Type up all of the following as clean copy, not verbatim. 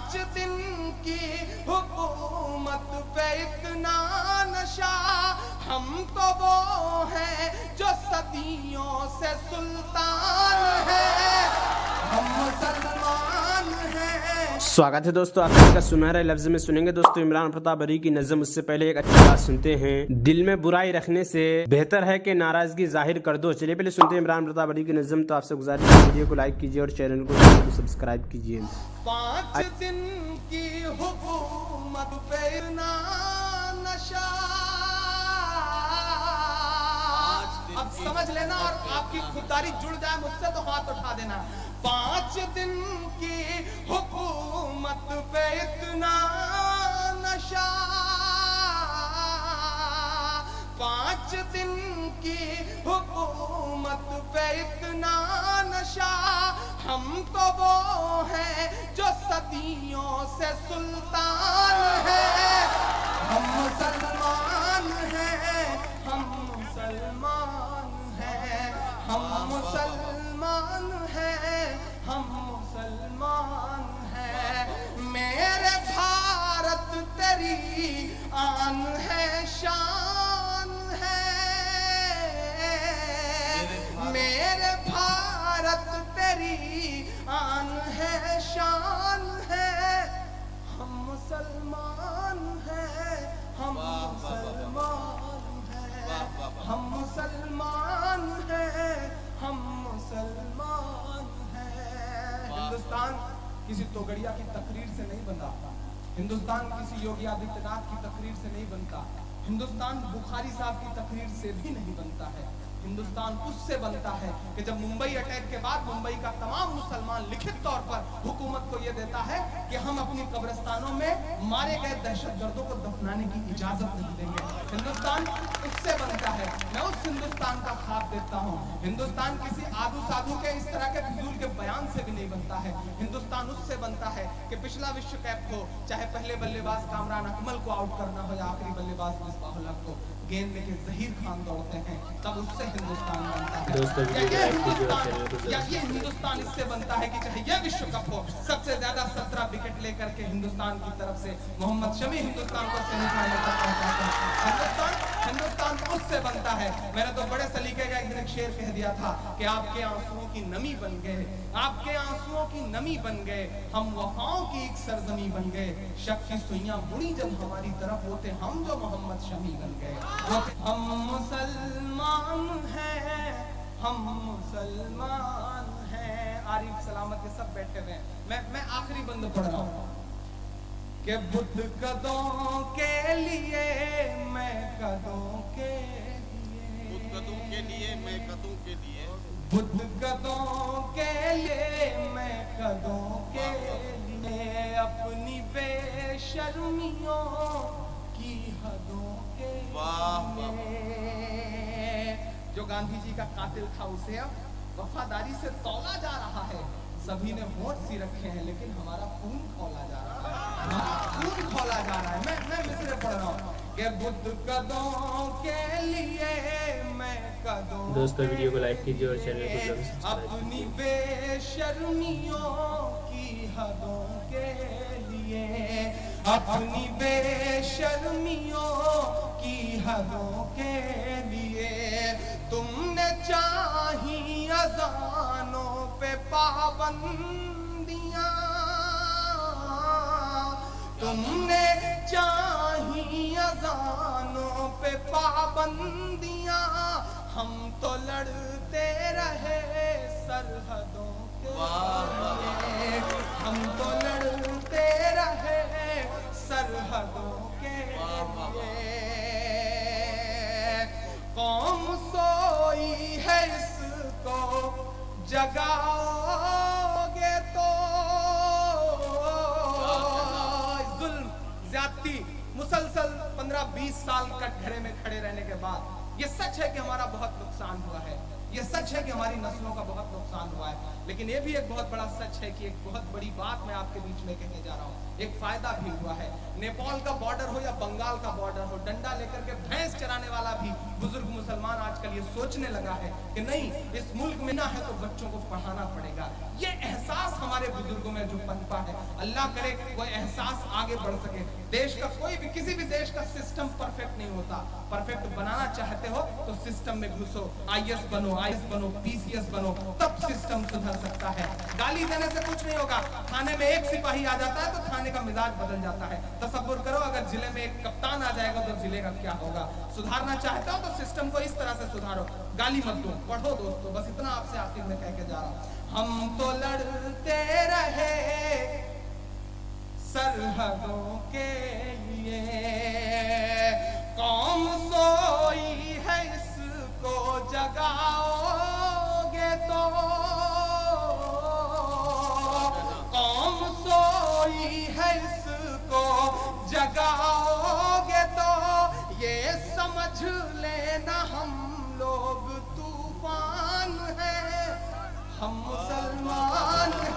5 दिन की हुकूमत पे इतना नशा, हम तो वो हैं जो सदियों से सुल्तान है, हम मुसलमान हैं। स्वागत है दोस्तों, आप इसका सुनहरे लफ्ज में सुनेंगे दोस्तों इमरान प्रताप बरी की नज़म। उससे पहले एक अच्छी बात सुनते हैं, दिल में बुराई रखने से बेहतर है कि नाराजगी जाहिर कर दो। चलिए पहले सुनते हैं इमरान प्रताप बरी की नज़म। तो आपसे गुजारिश है वीडियो को लाइक कीजिए और चैनल को सब्सक्राइब कीजिए। 5 दिन की हुकूमत पे इतना नशा, अब समझ लेना और आपकी खुददारी जुड़ जाए मुझसे तो हाथ उठा देना। 5 दिन की हुकूमत पे इतना नशा, 5 दिन की हुकूमत पे इतना नशा, हम तो वो हैं जो सदियों से सुल्तान है, हम मुसलमान हैं, हम मुसलमान हैं, हम मुसलमान हैं, हम मुसलमान हैं। मेरे भारत तेरी आन है, शान है, मेरे भारत तेरी आन है, शान है, हम मुसलमान हैं, हम मुसलमान हैं, हम मुसलमान हैं, हम मुसलमान हैं। हिंदुस्तान किसी तोगड़िया की तकरीर से नहीं बनता, हिंदुस्तान किसी योगी आदित्यनाथ की तकरीर से नहीं बनता, हिंदुस्तान बुखारी साहब की तकरीर से भी नहीं बनता है। हिंदुस्तान उससे बनता है कि जब मुंबई अटैक के बाद मुंबई का तमाम मुसलमान लिखित तौर पर हुकूमत को यह देता है कि हम अपनी कब्रिस्तानों में मारे गए दहशतगर्दों को दफनाने की इजाजत नहीं देंगे। हिंदुस्तान उससे बनता है। मैं उस हिंदुस्तान का ख्वाब देखता हूँ। हिंदुस्तान किसी आदू साधु के इस तरह के फिजूल के बयान से भी नहीं बनता है। हिंदुस्तान उससे बनता है कि पिछला विश्व कप हो, चाहे पहले बल्लेबाज कामरान अकमल को आउट करना हो या आखिरी बल्लेबाज मिसबाहुल हक को गेंद लेके जहीर खान दौड़ते हैं, तब उससे हिंदुस्तान बनता है। या ये हिंदुस्तान इससे बनता है कि चाहे ये विश्व कप हो, सबसे ज्यादा 17 विकेट लेकर के हिंदुस्तान की तरफ से मोहम्मद शमी हिंदुस्तान को सेमीफाइनल तक पहुंचाते हैं। हिंदुस्तान उससे बनता है। मैंने तो बड़े सलीके का एक दिन एक शेर कह दिया था कि आपके आंसुओं की नमी बन गए, आपके आंसुओं की नमी बन गए, हम वफाओं की एक सरजमी बन गए, शक की सुइयां बुनी जब हमारी तरफ होते हम जो मोहम्मद शमी बन गए। हम मुसलमान हैं, हम मुसलमान हैं। आरिफ सलामत के सब बैठे हुए हैं। मैं आखिरी बंद पढ़ रहा हूँ कि बुद्ध कदों के लिए मैं कदों के लिए, बुद्ध कदों के लिए मैं कदों के लिए, बुद्ध कदों के लिए मैं कदों के लिए, अपनी बेशर्मियों की हदों के लिए। जो गांधी जी का कातिल था उसे अब वफादारी से तौला जा रहा है। सभी ने होंठ सी रखे हैं लेकिन हमारा खून खौला जा रहा है, खून खौला जा रहा है। मैं मिसरे पढ़ रहा हूँ कि बुद्ध कदों के लिए मैं कदों, दोस्तों वीडियो को लाइक कीजिए और चैनल को जरूर सब्सक्राइब कीजिए। अपनी बेशर्मियों की हदों के लिए, अपनी बेशर्मियों की हदों के लिए, तुमने चाही अज़ानों पे पाबंदियां, तुमने चाही अज़ानों पे पाबंदियां, हम तो लड़ते रहे सरहदों के लिए, हम तो लड़ते रहे सरहदों के लिए। कौम सोई है इसको जगाओगे तो, जुल्म ज्यादती मुसलसल 15-20 साल कटघरे में खड़े रहने के बाद ये सच है कि हमारा बहुत नुकसान हुआ है, ये सच है कि हमारी नस्लों का बहुत नुकसान हुआ है। लेकिन ये भी एक बहुत बड़ा सच है कि एक बहुत बड़ी बात मैं आपके बीच में कहने जा रहा हूँ, एक फायदा भी हुआ है। नेपाल का बॉर्डर हो या बंगाल का बॉर्डर हो, डंडा लेकर के भैंस चराने वाला भी बुजुर्ग मुसलमान आजकल ये सोचने लगा है कि नहीं, इस मुल्क में ना है तो बच्चों को पढ़ाना पड़ेगा। ये एहसास हमारे बुजुर्गों में जो पनपा है, अल्लाह करे वो एहसास आगे बढ़ सके। देश का कोई भी, किसी भी देश का सिस्टम परफेक्ट नहीं होता। परफेक्ट बनाना चाहते हो तो सिस्टम में घुसो, आईएएस बनो, पीसीएस बनो, तब सिस्टम सुधर सकता है। गाली देने से कुछ नहीं होगा। थाने में एक सिपाही आ जाता है तो थाने का मिजाज बदल जाता है। तसव्वुर करो अगर जिले में एक कप्तान आ जाएगा तो जिले का क्या होगा। सुधारना चाहते हो तो सिस्टम को इस तरह से सुधारो, गाली मत दो, पढ़ो दोस्तों। बस इतना आपसे आखिर में कह के जा रहा हूँ। हम तो लड़ते रहे सरहदों के लिए, कौम सोई है इसको जगाओगे तो, कौम सोई है इसको जगाओगे तो, ये समझ लेना हम लोग तूफान हैं, हम मुसलमान हैं।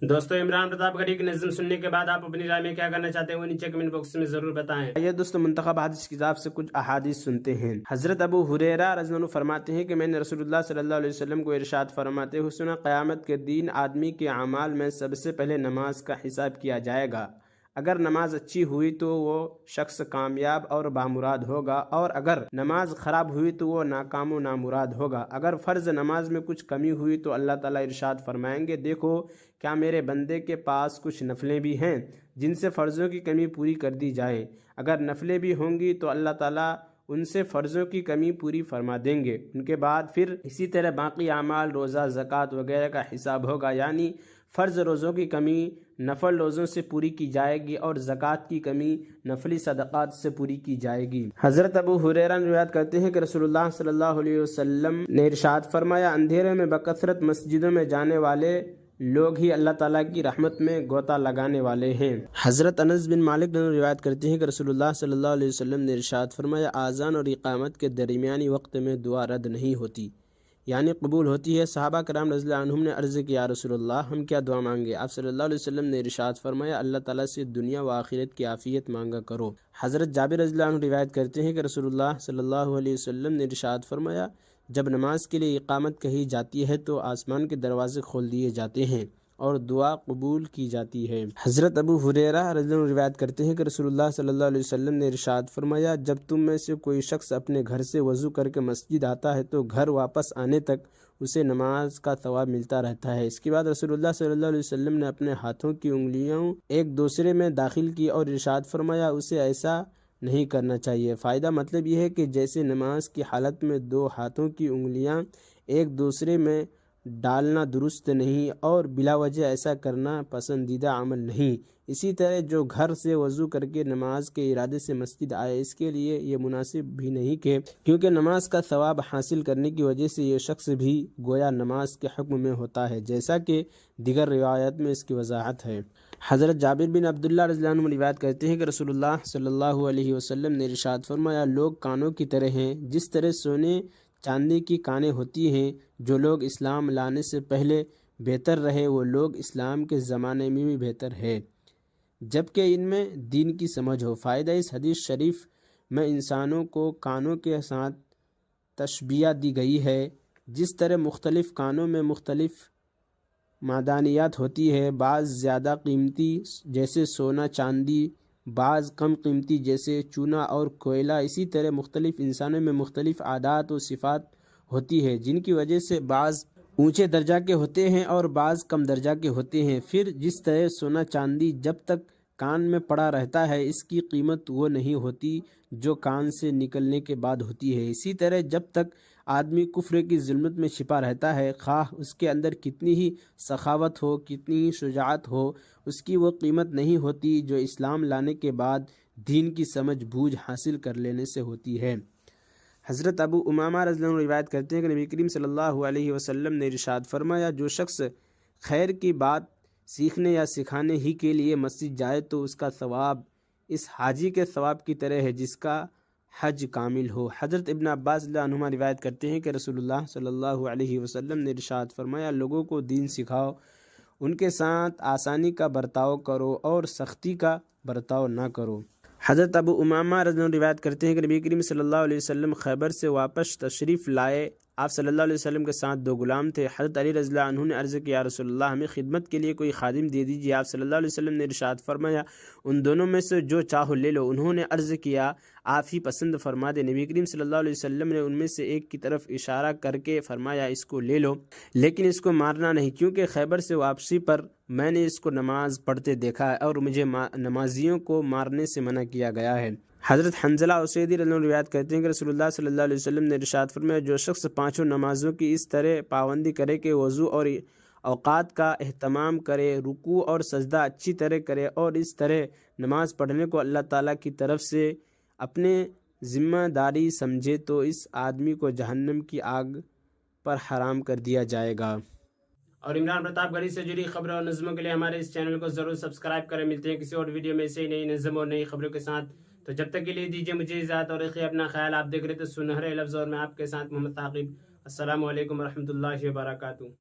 दोस्तों, इमरान प्रताप गढ़ी की नज़्म सुनने के बाद आप अपनी राय में क्या करना चाहते हैं वो नीचे कमेंट बॉक्स में जरूर बताएं। आइए दोस्तों, मुंतखब हदीस की किताब से कुछ अहादीस सुनते हैं। हजरत अबू हुरैरा रज़ियल्लाहु अन्हु फरमाते हैं कि मैंने रसूलुल्लाह सल्लल्लाहु अलैहि वसल्लम को इरशाद फरमाते हुए सुना, क़यामत के दिन आदमी के अमाल में सबसे पहले नमाज का हिसाब किया जाएगा। अगर नमाज अच्छी हुई तो वो शख्स कामयाब और बामुराद होगा, और अगर नमाज ख़राब हुई तो वो नाकाम व नामुराद होगा। अगर फ़र्ज़ नमाज में कुछ कमी हुई तो अल्लाह ताला इरशाद फरमाएंगे, देखो क्या मेरे बंदे के पास कुछ नफलें भी हैं जिनसे फ़र्ज़ों की कमी पूरी कर दी जाए। अगर नफलें भी होंगी तो अल्लाह ताला उनसे फ़र्ज़ों की कमी पूरी फरमा देंगे। उनके बाद फिर इसी तरह बाकी आमाल, रोज़ा, ज़कात वगैरह का हिसाब होगा, यानी फ़र्ज़ रोज़ों की कमी नफल रोज़ों से पूरी की जाएगी और ज़कात की कमी नफली सदक़ात से पूरी की जाएगी। हज़रत अबू हुरैरा रिवायत करते हैं कि रसूलुल्लाह सल्लल्लाहु अलैहि वसल्लम ने इरशाद फरमाया, अंधेरे में बकसरत मस्जिदों में जाने वाले लोग ही अल्लाह ताला की रहमत में गोता लगाने वाले हैं। हज़रत अनस बिन मालिक ने रिवायत करते हैं कि रसूलुल्लाह सल्लल्लाहु अलैहि वसल्लम ने इरशाद फरमाया, आज़ान और इक़ामत के दरमियानी वक्त में दुआ रद्द नहीं होती, यानी कबूल होती है। सहाबा कराम रज़ियल्लाहु अन्हुम ने अर्ज़ किया, या रसूलल्लाह हम क्या दुआ मांगे। आप सल्लल्लाहु अलैहि वसल्लम ने इरशाद फरमाया, अल्लाह ताला से दुनिया व आखिरत की आफ़ियत मांगा करो। हज़रत जाबिर रज़ियल्लाहु अन्हु रिवायत करते हैं कि रसूलुल्लाह सल्लल्लाहु अलैहि वसल्लम ने इरशाद फरमाया, जब नमाज के लिए इक़ामत कही जाती है तो आसमान के दरवाजे खोल दिए जाते हैं और दुआ कबूल की जाती है। हज़रत अबू हुरैरा रज़ियल्लाहु अन्हु रिवायत करते हैं कि रसूलुल्लाह सल्लल्लाहु अलैहि वसल्लम ने इरशाद फरमाया, जब तुम में से कोई शख्स अपने घर से वज़ू करके मस्जिद आता है तो घर वापस आने तक उसे नमाज का सवाब मिलता रहता है। इसके बाद रसूलुल्लाह सल्लल्लाहु अलैहि वसल्लम ने अपने हाथों की उंगलियां एक दूसरे में दाखिल की और इरशाद फरमाया, उसे ऐसा नहीं करना चाहिए। फ़ायदा मतलब यह है कि जैसे नमाज की हालत में दो हाथों की उंगलियां एक दूसरे में डालना दुरुस्त नहीं और बिला वजह ऐसा करना पसंदीदा अमल नहीं, इसी तरह जो घर से वज़ू करके नमाज के इरादे से मस्जिद आए इसके लिए ये मुनासिब भी नहीं कि क्योंकि नमाज का सवाब हासिल करने की वजह से ये शख्स भी गोया नमाज के हुक्म में होता है, जैसा कि दीगर रिवायत में इसकी वजाहत है। हज़रत जाबिर बिन अब्दुल्लाह रज़ियल्लाहु अन्हु रिवायत करते हैं कि रसूलुल्लाह सल्लल्लाहु अलैहि वसल्लम ने इरशाद फरमाया, लोग कानों की तरह हैं, जिस तरह सोने चांदी की कानें होती हैं। जो लोग इस्लाम लाने से पहले बेहतर रहे वो लोग इस्लाम के ज़माने में भी बेहतर है, जबकि इनमें दीन की समझ हो। फ़ायदा इस हदीस शरीफ में इंसानों को कानों के साथ तशबीह दी गई है। जिस तरह मुख्तलिफ़ कानों में मुख्तलिफ़ मादानियात होती है, बाज़ ज़्यादा कीमती जैसे सोना चांदी, बाज़ कम कीमती जैसे चूना और कोयला, इसी तरह मुख्तलिफ़ इंसानों में मुख्तलिफ़ आदात और सिफ़ात होती है, जिनकी वजह से बाज़ ऊंचे दर्जा के होते हैं और बाज़ कम दर्जा के होते हैं। फिर जिस तरह सोना चांदी जब तक कान में पड़ा रहता है इसकी कीमत वो नहीं होती जो कान से निकलने के बाद होती है। इसी तरह जब तक आदमी कुफ्र की ज़ुल्मत में छिपा रहता है, खाह उसके अंदर कितनी ही सखावत हो, कितनी ही शुजाअत हो, उसकी वो कीमत नहीं होती जो इस्लाम लाने के बाद दीन की समझ बूझ हासिल कर लेने से होती है। हज़रत अबू उमामा रज़ियल्लाहु अन्हु रिवायत करते हैं कि नबी करीम सल्लल्लाहु अलैहि वसल्लम ने इरशाद फरमाया, जो शख्स खैर की बात सीखने या सिखाने ही के लिए मस्जिद जाए तो उसका सवाब इस हाजी के सवाब की तरह है जिसका حج کامل ہو۔ حضرت ابن عباس رضی اللہ عنہما روایت کرتے ہیں کہ رسول اللہ صلی اللہ علیہ وسلم نے ارشاد فرمایا، لوگوں کو دین سکھاؤ، ان کے ساتھ آسانی کا برتاؤ کرو اور سختی کا برتاؤ نہ کرو۔ حضرت ابو امامہ رضی اللہ عنہ روایت کرتے ہیں کہ نبی کریم صلی اللہ علیہ وسلم خیبر سے واپس تشریف لائے۔ آپ صلی اللہ علیہ وسلم کے ساتھ 2 غلام تھے۔ حضرت علی رضی اللہ عنہ نے عرض کیا، یا رسول اللہ ہمیں خدمت کے لیے کوئی خادم دے دیجیے۔ آپ صلی اللہ علیہ وسلم نے ارشاد فرمایا، ان دونوں میں سے جو چاہو لے لو۔ انہوں نے عرض کیا، آپ ہی پسند فرما دیں۔ نبی کریم صلی اللہ علیہ وسلم نے ان میں سے ایک کی طرف اشارہ کر کے فرمایا، اس کو لے لو لیکن اس کو مارنا نہیں، کیونکہ خیبر سے واپسی پر میں نے اس کو نماز پڑھتے دیکھا ہے اور مجھے نمازیوں کو مارنے سے منع کیا گیا ہے۔ حضرت حنظلہ اسیدی رضی اللہ عنہ روایت کرتے ہیں کہ رسول اللہ صلی اللہ علیہ وسلم نے ارشاد فرمایا، جو شخص 5 نمازوں کی اس طرح پابندی کرے کہ وضو اور اوقات کا اہتمام کرے، رکوع اور سجدہ اچھی طرح کرے اور اس طرح نماز پڑھنے کو اللہ تعالیٰ کی طرف سے اپنے ذمہ داری سمجھے تو اس آدمی کو جہنم کی آگ پر حرام کر دیا جائے گا۔ اور عمران پرتاپ گڑھی سے جڑی خبروں اور نظموں کے لیے ہمارے اس چینل کو ضرور سبسکرائب کریں۔ ملتے ہیں کسی اور ویڈیو میں سے نئی نظم اور نئی خبروں کے ساتھ، تو جب تک کے لیے دیجیے مجھے اجازت اور رکھیے اپنا خیال۔ آپ دیکھ رہے تھے سنہرے لفظ اور میں آپ کے ساتھ محمد ثاقب۔ السلام علیکم ورحمۃ اللہ وبرکاتہ۔